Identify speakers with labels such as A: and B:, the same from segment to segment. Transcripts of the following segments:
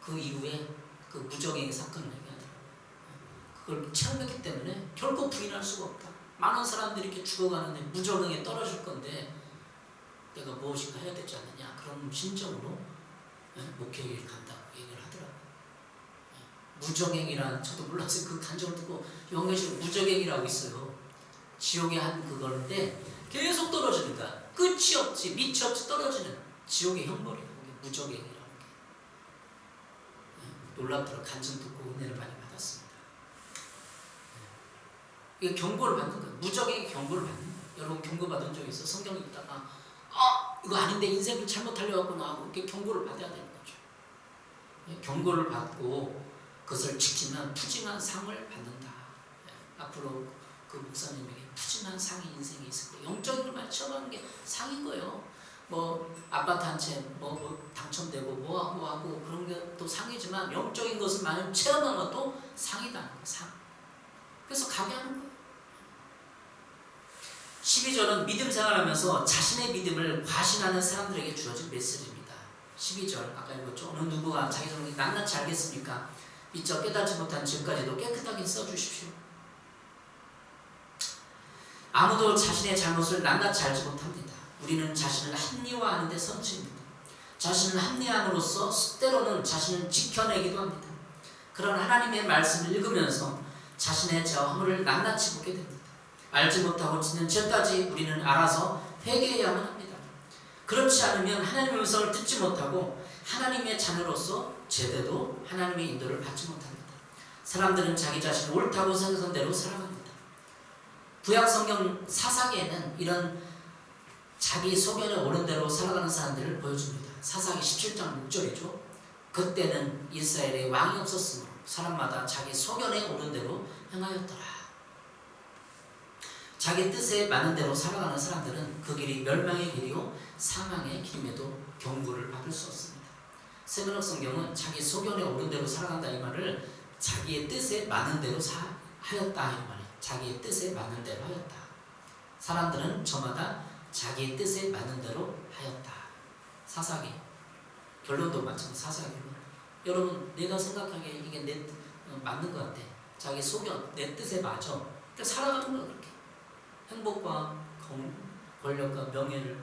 A: 그 이후에 그 무적행위 사건을 얘기하더라고요. 그걸 체험했기 때문에 결코 부인할 수가 없다. 많은 사람들이 이렇게 죽어가는데 무적행위에 떨어질 건데 내가 무엇인가 해야 되지 않느냐, 그런 심정으로 목회에 간다고 얘기를 하더라고요. 무적행위란, 저도 몰랐어요. 그 간증을 듣고 영계시록 무적행위라고 있어요. 지옥의 한 그건데 계속 떨어지니까 끝이 없지 밑이 없이 떨어지는 지옥의 형벌이에요. 그게 무적행위라는 게. 놀랍도록 간증 듣고 은혜를 많이 받았습니다. 이게 경고를 받는 거예요. 무적행위 경고를 받는 거예요. 여러분 경고 받은 적 있어? 성경 읽다가 이거 아닌데 인생을 잘못하려고 하고 이렇게 경고를 받아야 되는 거죠. 경고를 받고 그것을 지키면 푸짐한 상을 받는다. 앞으로 그 목사님에게 푸짐한 상이 인생에 있을 거예요. 영적인 걸 체험하는 게 상인 거예요. 뭐 아파트 한 채 뭐 당첨되고 뭐하고 그런 게 또 상이지만 영적인 것을 많이 체험하는 것도 상이다는 거예요. 상. 그래서 가게 하는 거예요. 12절은 믿음 생활하면서 자신의 믿음을 과신하는 사람들에게 주어진 메시지입니다. 12절 아까 읽었죠. 어느 누구가 자기 성경을 낱낱이 알겠습니까? 미처 깨닫지 못한 지금까지도 깨끗하게 써주십시오. 아무도 자신의 잘못을 낱낱이 알지 못합니다. 우리는 자신을 합리화하는 데 선수입니다. 자신을 합리함으로써 때로는 자신을 지켜내기도 합니다. 그런 하나님의 말씀을 읽으면서 자신의 죄와 허물을 낱낱이 보게 됩니다. 알지 못하고 짓는 죄까지 우리는 알아서 회개해야만 합니다. 그렇지 않으면 하나님의 음성을 듣지 못하고 하나님의 자녀로서 제대로 하나님의 인도를 받지 못합니다. 사람들은 자기 자신을 옳다고 생각한 대로 살아갑니다. 구약성경 사사기에는 이런 자기 소견에 오른 대로 살아가는 사람들을 보여줍니다. 사사기 17장 6절이죠. 그때는 이스라엘에 왕이 없었으므로 사람마다 자기 소견에 오른 대로 행하였더라. 자기 뜻에 맞는 대로 살아가는 사람들은 그 길이 멸망의 길이요 사망의 길임에도 경고를 받을 수 없습니다. 세번역 성경은 자기 소견에 오른 대로 살아간다 이 말을 자기의 뜻에 맞는 대로 하였다 이 말이에요. 자기의 뜻에 맞는 대로 하였다. 사람들은 저마다 자기의 뜻에 맞는 대로 하였다. 사사기 결론도 마찬가지. 사사기 결론. 여러분 내가 생각하기에 이게 내 맞는 것 같아. 자기 소견 내 뜻에 맞아. 그러니까 살아가는 거야. 그렇게 행복과 권력과 명예를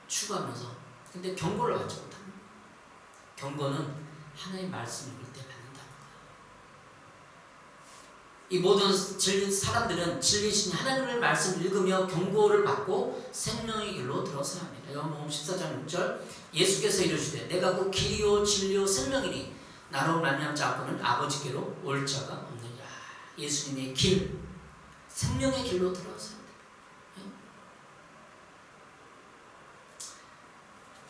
A: 추구하면서 근데 경고를 받지 못합니다. 경고는 하나님의 말씀을 읽을 때 받는다는 거예요. 이 모든 사람들은 진리신 하나님의 말씀을 읽으며 경고를 받고 생명의 길로 들어서야 합니다. 요한복음 14장 6절 예수께서 이르시되 내가 그 길이요 진리요 생명이니 나로 말미암지 않고는 아버지께로 올 자가 없느니라. 예수님의 길 생명의 길로 들어서야 합니다.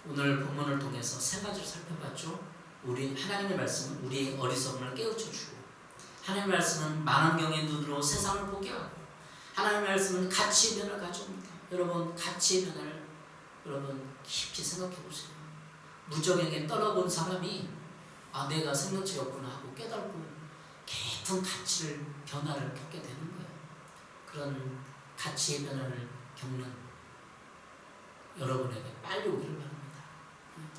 A: 오늘 본문을 통해서 세 가지를 살펴봤죠. 우리 하나님의 말씀은 우리의 어리석음을 깨우쳐주고, 하나님의 말씀은 만원경의 눈으로 세상을 보게 하고, 하나님의 말씀은 가치의 변화를 가져옵니다. 여러분 가치의 변화를 여러분 깊이 생각해 보세요. 무적에게 떨어본 사람이 내가 생명체가 없구나 하고 깨닫고 깊은 가치를 변화를 겪게 되는 거예요. 그런 가치의 변화를 겪는 여러분에게 빨리 오기를 바랍니다.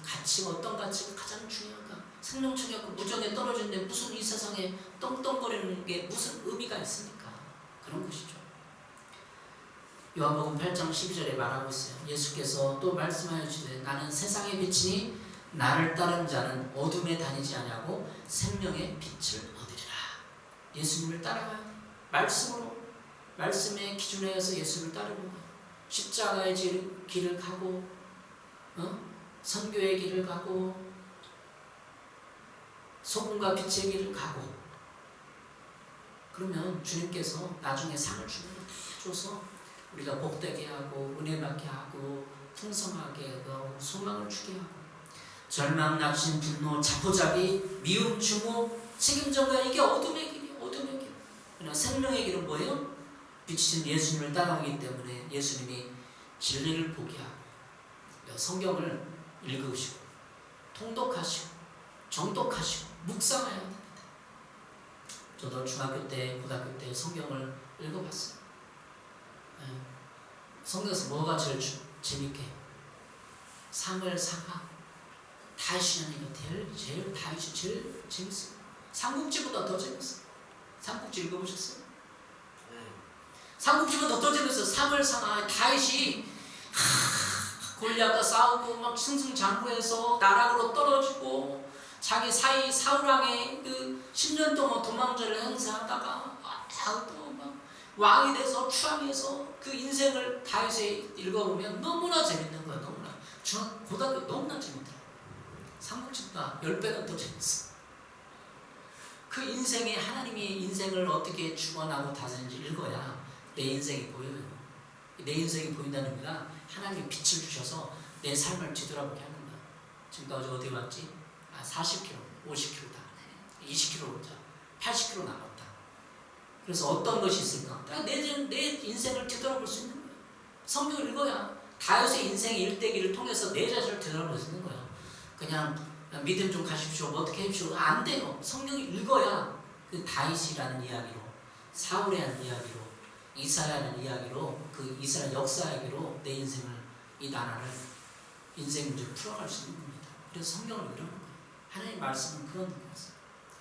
A: 가치가 어떤 가치가 가장 중요한가? 생명체가 없고 무정에 떨어지는데 무슨 이 세상에 떵떵거리는 게 무슨 의미가 있습니까? 그런 것이죠. 요한복음 8장 12절에 말하고 있어요. 예수께서 또 말씀하여 주시되 나는 세상의 빛이니 나를 따르는 자는 어둠에 다니지 아니하고 생명의 빛을 얻으리라. 예수님을 따라가야 돼. 말씀으로 말씀의 기준에 의해서 예수를 따르는 거예요. 십자가의 길을 가고 선교의 길을 가고 소금과 빛의 길을 가고 그러면 주님께서 나중에 상을 주는 거 다 줘서 우리가 복되게 하고 은혜 받게 하고 풍성하게 하고 소망을 주게 하고 절망, 낙심, 분노, 자포자기, 미움, 증오, 책임전가 이게 어둠의 길이에요. 어둠의 길. 그러나 생명의 길은 뭐예요? 빛이신 예수님을 따라오기 때문에 예수님이 진리를 보게 하고 성경을 읽으시고 통독하시고 정독하시고 묵상해야 됩니다. 저도 중학교 때 고등학교 때 성경을 읽어봤어요. 성경에서 뭐가 제일 재밌게 상을 사가 다윗이 제일 다윗이 제일 재밌어요. 삼국지보다 더 재밌어요. 삼국지 읽어보셨어요? 삼국지보다 더 재밌어요. 사무엘상 다윗이 골리앗과 싸우고 막 승승장구해서 나락으로 떨어지고 자기 사이 사울왕의 그 10년 동안 도망자를 행사하다가 또 막 왕이 돼서 추앙해서 그 인생을 다윗에 읽어보면 너무나 재밌는 거야. 너무나 고등학교 너무나 재밌더라. 삼국지보다 10배는 더 재밌어. 그 인생에 하나님이 인생을 어떻게 주관하고 다스리는지 읽어야 내 인생이 보여요. 내 인생이 보인다는 의미가 하나님이 빛을 주셔서 내 삶을 뒤돌아보게 하는 거야. 지금까지 어디 왔지? 40km, 50km다. 20km 오자. 80km 남았다. 그래서 어떤 것이 있을까? 내 인생을 뒤돌아볼 수 있는 거야. 성경을 읽어야 다윗의 인생의 일대기를 통해서 내 자신을 뒤돌아볼 수 있는 거야. 그냥 믿음 좀 가십시오. 뭐 어떻게 해주시오. 안 돼요. 성경을 읽어야 그 다윗이라는 이야기로, 사울이라는 이야기로, 이사야라는 이야기로, 그 이스라엘 역사 이야기로 내 인생을, 이 나라를, 인생 문제를 풀어갈 수 있는 겁니다. 그래서 성경을 읽는 거예요. 하나님의 말씀은 그런 거였어요.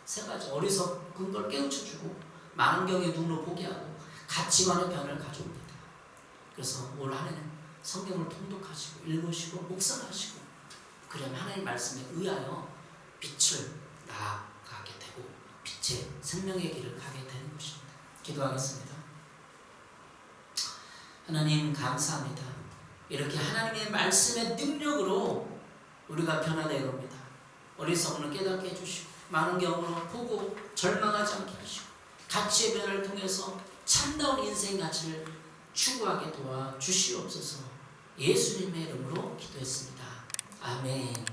A: 세 가지 어리석은 걸 깨우쳐주고 망경의 눈으로 보게 하고 가치관의 변을 가져옵니다. 그래서 올 한 해는 성경을 통독하시고 읽으시고 묵상하시고 그러면 하나님의 말씀에 의하여 빛을 나아가게 되고 빛의 생명의 길을 가게 되는 것입니다. 기도하겠습니다. 하나님 감사합니다. 이렇게 하나님의 말씀의 능력으로 우리가 변화되어 옵니다. 어리석음을 깨닫게 해주시고 많은 경우로 보고 절망하지 않게 하시고 가치의 변화를 통해서 참다운 인생 가치를 추구하게 도와 주시옵소서. 예수님의 이름으로 기도했습니다. 아멘.